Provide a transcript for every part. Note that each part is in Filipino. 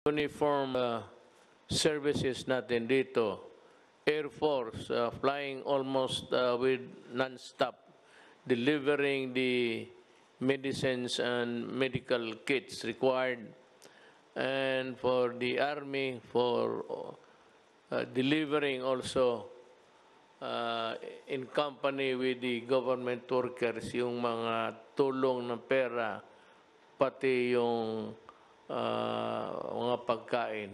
uniform services natin dito. Air Force flying almost with non-stop, delivering the medicines and medical kits required. And for the Army, for delivering also in company with the government workers yung mga tulong ng pera, pati yung mga pagkain.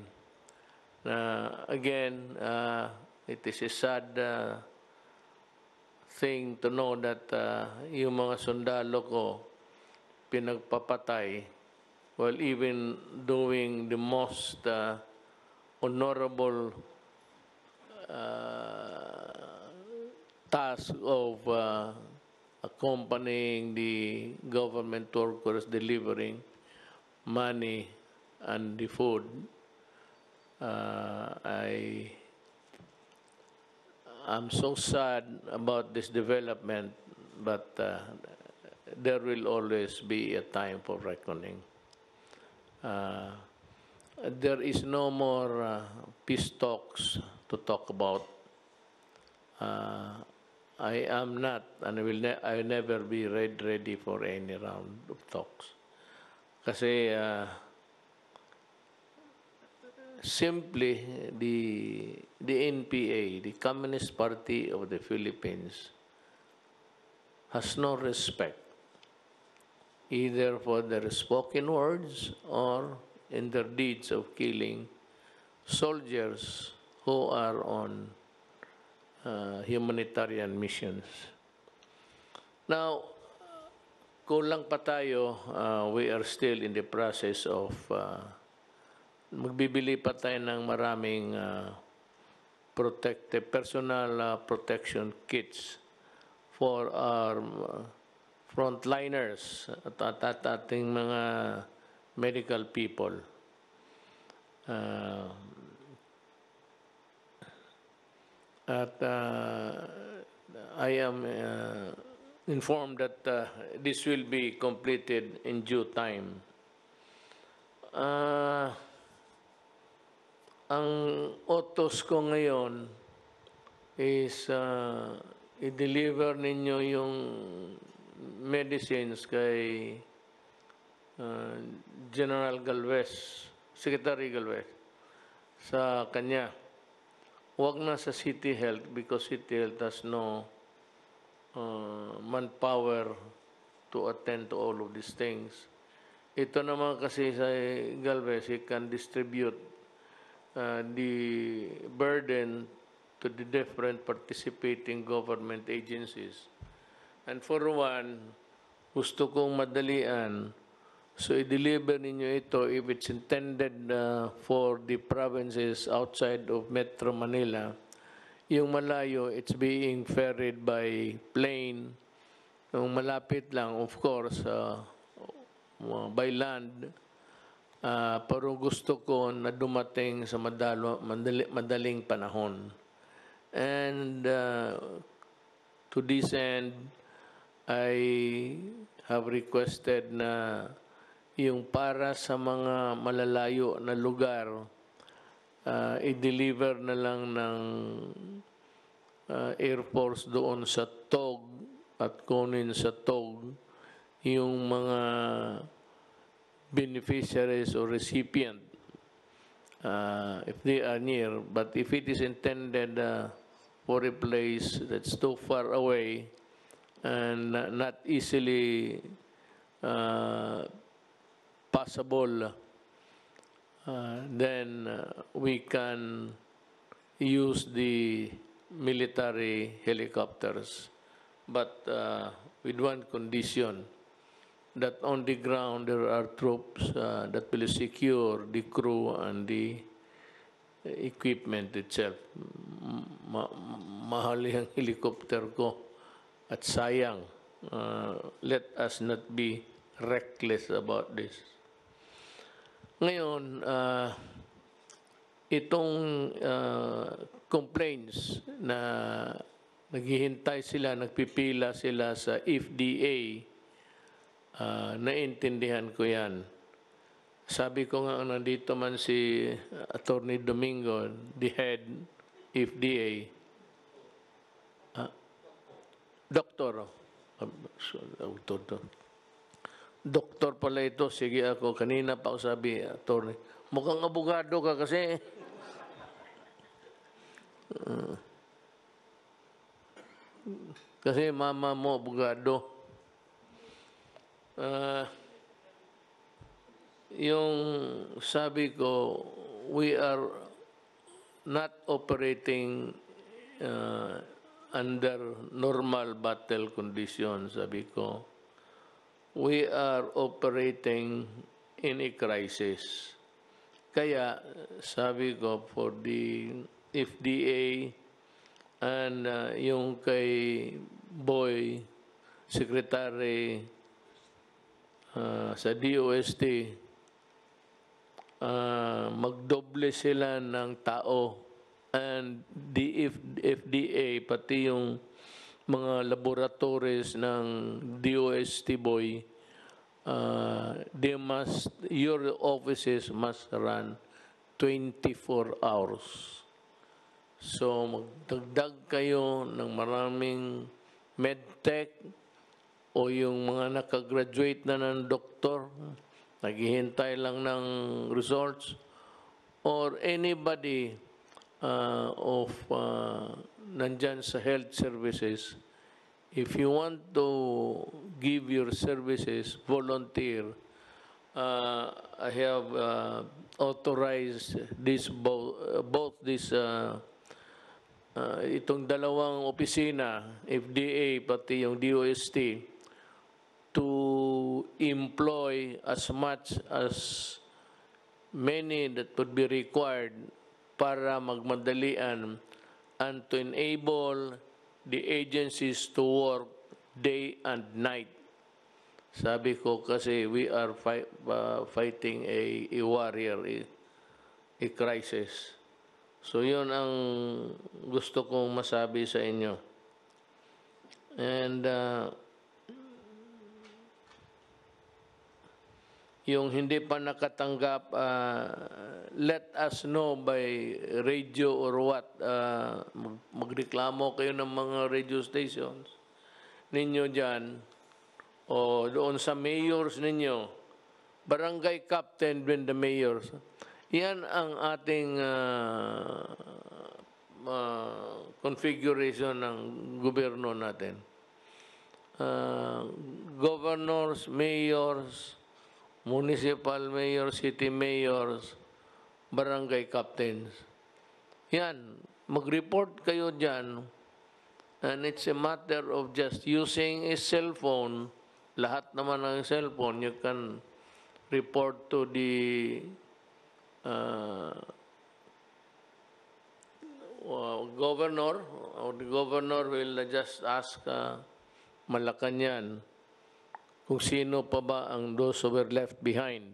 Again, it is a sad thing to know that yung mga sundalo ko pinagpapatay while even doing the most honorable task of accompanying the government workers delivering money and the food. I'm so sad about this development, but there will always be a time for reckoning. There is no more peace talks to talk about. I am not, and I will never be ready for any round of talks. Kasi simply the NPA, the Communist Party of the Philippines, has no respect either for their spoken words or in their deeds of killing soldiers who are on humanitarian missions. Now, kulang pa tayo, we are still in the process of magbibili pa tayo ng maraming personal protection kits for our frontliners at ating mga medical people. I am informed that this will be completed in due time. Ang utos ko ngayon is i-deliver ninyo yung medicines kay General Galvez, Secretary Galvez, sa kanya. Huwag na sa City Health because City Health has no manpower to attend to all of these things. Ito naman kasi sa Galvez, he can distribute the burden to the different participating government agencies. And for one, gusto kong madalian, so i-deliver ninyo ito if it's intended for the provinces outside of Metro Manila. Yung malayo, it's being ferried by plane. Yung malapit lang, of course, by land. Pero gusto ko na dumating sa madaling panahon. And to this end, I have requested na yung para sa mga malalayo na lugar, i-deliver na lang ng Air Force doon sa TOG at kunin sa TOG yung mga beneficiaries or recipient if they are near. But if it is intended for a place that's too far away and not easily possible, then we can use the military helicopters, but with one condition, that on the ground there are troops that will secure the crew and the equipment itself. Mahal yung helicopter ko at sayang. Let us not be reckless about this. Ngayon, itong complaints na naghihintay sila, nagpipila sila sa FDA, naintindihan ko yan. Sabi ko nga, nandito man si Attorney Domingo, the head FDA, doktor, doktor pala ito, sige ako, kanina pa ako sabi, attorney, mukhang abogado ka kasi. Kasi mama mo, abogado. Yung sabi ko, we are not operating under normal battle conditions, sabi ko. We are operating in a crisis. Kaya, sabi ko, for the FDA and yung kay Boy, Secretary sa DOST, magdoble sila ng tao, and the FDA, pati yung mga laboratories ng DOST Boy, your offices must run 24 hours. So magdagdag kayo ng maraming medtech o yung mga nakagraduate na ng doktor, naghihintay lang ng results, or anybody nandyan sa health services, if you want to give your services, volunteer. I have authorized this both this itong dalawang opisina, FDA pati yung DOST, to employ as much as many that would be required para magmadalian and to enable the agencies to work day and night. Sabi ko kasi we are fighting a warrior, a crisis. So yun ang gusto kong masabi sa inyo. And yung hindi pa nakatanggap, let us know by radio or what. Magreklamo kayo ng mga radio stations ninyo dyan o doon sa mayors ninyo, barangay captain when the mayors. Yan ang ating configuration ng gobyerno natin. Governors, mayors, municipal mayors, city mayors, barangay captains. Yan, mag-report kayo dyan, and it's a matter of just using a cell phone. Lahat naman ng cellphone, you can report to the governor, or the governor will just ask Malacanang kung sino pa ba ang those who were left behind.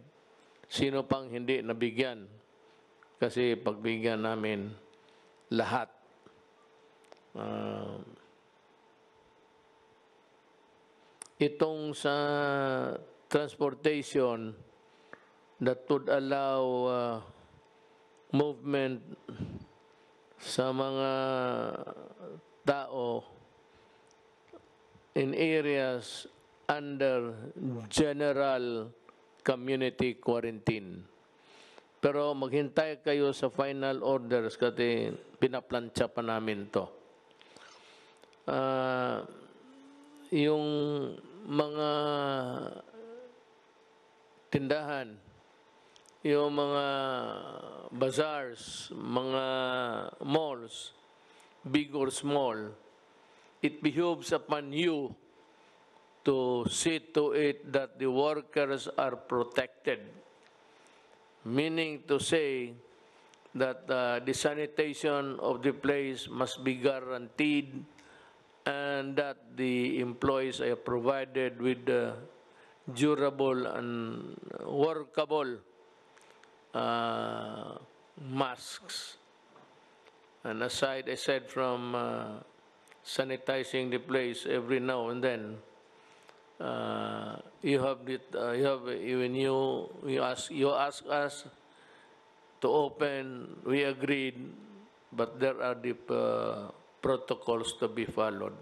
Sino pang hindi nabigyan. Kasi pagbigyan namin lahat. Itong sa transportation that would allow movement sa mga tao in areas under general community quarantine. Pero maghintay kayo sa final orders kasi pinaplansya pa namin to. Yung mga tindahan, yung mga bazaars, mga malls, big or small, it behooves upon you to see to it that the workers are protected. Meaning to say that the sanitation of the place must be guaranteed and that the employees are provided with durable and workable masks. And aside from sanitizing the place every now and then, when you ask us to open, we agreed, but there are the protocols to be followed.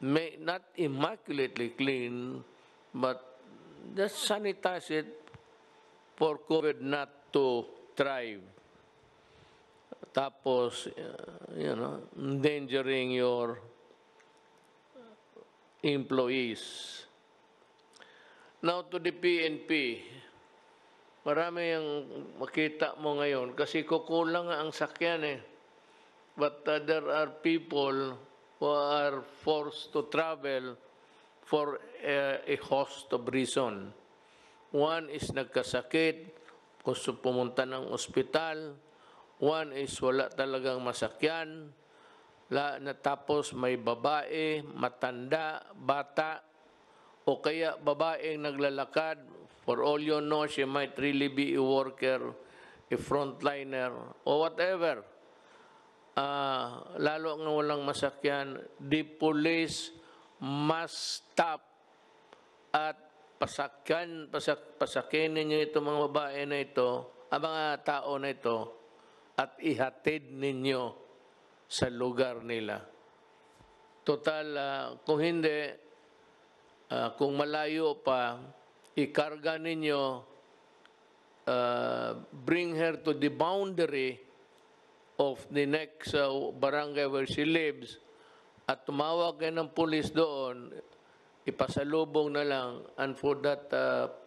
May not immaculately clean, but just sanitize it for COVID not to thrive. Tapos, endangering your employees. Now to the PNP, marami yung makita mo ngayon kasi kukulang nga ang sakyan eh. But there are people who are forced to travel for a host of reason. One is nagkasakit, gusto pumunta ng ospital. One is wala talagang masakyan. Tapos may babae, matanda, bata, o kaya babaeng naglalakad. For all you know, she might really be a worker, a frontliner, or whatever. Lalo nga walang masakyan, the police must stop at pasakin ninyo itong mga babae na ito, ang mga tao na ito, at ihatid ninyo sa lugar nila. Total, kung hindi, kung malayo pa, ikarga ninyo, bring her to the boundary of the next barangay where she lives, at tumawag kayo ng police doon, ipasalubong na lang, and for that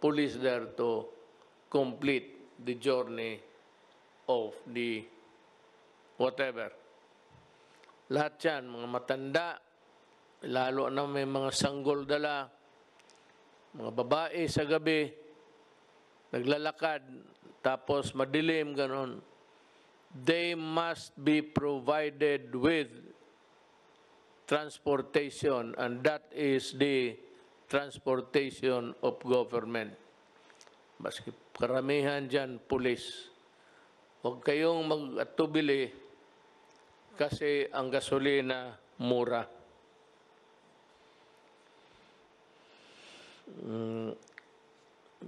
police there to complete the journey of the whatever. Lahat yan, mga matanda, lalo na may mga sanggol dala, mga babae sa gabi, naglalakad, tapos madilim, ganon. They must be provided with transportation, and that is the transportation of government. Maski karamihan dyan, pulis. Huwag kayong mag-atubili kasi ang gasolina mura.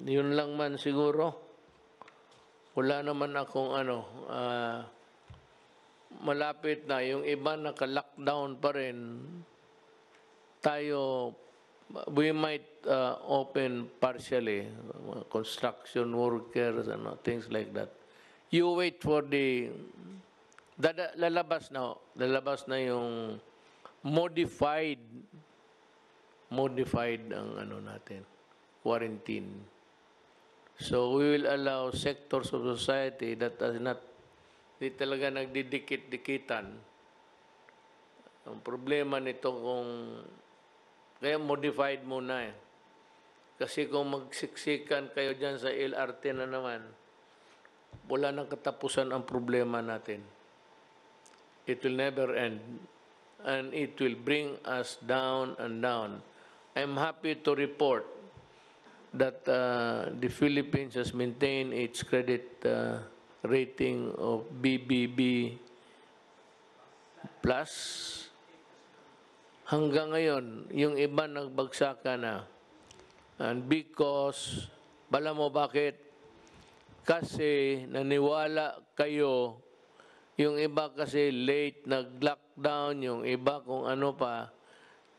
Yun lang man siguro. Wala naman akong malapit na. Yung iba naka-lockdown pa rin. Tayo, we might open partially. Construction workers, things like that. You wait for the... Lalabas na yung modified ang natin, quarantine. So we will allow sectors of society that are not, di talaga nagdidikit-dikitan. Ang problema nito kaya modified muna eh. Kasi kung magsiksikan kayo dyan sa LRT na naman, wala nang katapusan ang problema natin. It will never end. And it will bring us down and down. I'm happy to report that the Philippines has maintained its credit rating of BBB plus. Hanggang ngayon, yung iba nagbagsakan na. And because, bala mo bakit? Kasi naniwala kayo, yung iba kasi late nag-lockdown, yung iba kung ano pa,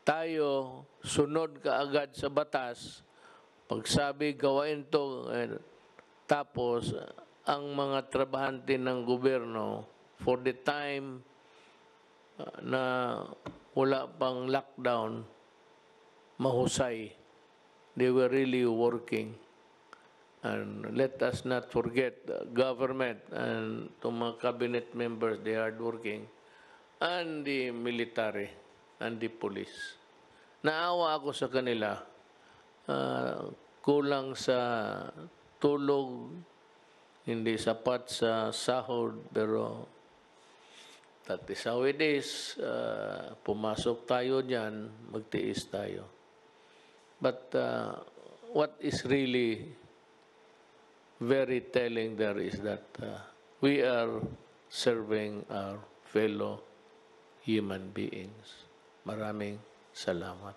tayo sunod kaagad sa batas. Pagsabi, gawain to, tapos ang mga trabahante ng gobyerno, for the time na wala pang lockdown, mahusay. They were really working. And let us not forget the government and to mga cabinet members, they are working, and the military and the police. Naawa ako sa kanila. Kulang sa tulog, hindi sapat sa sahod, pero that is how it is. Pumasok tayo dyan, magtiis tayo. But what is really very telling there is that we are serving our fellow human beings. Maraming salamat.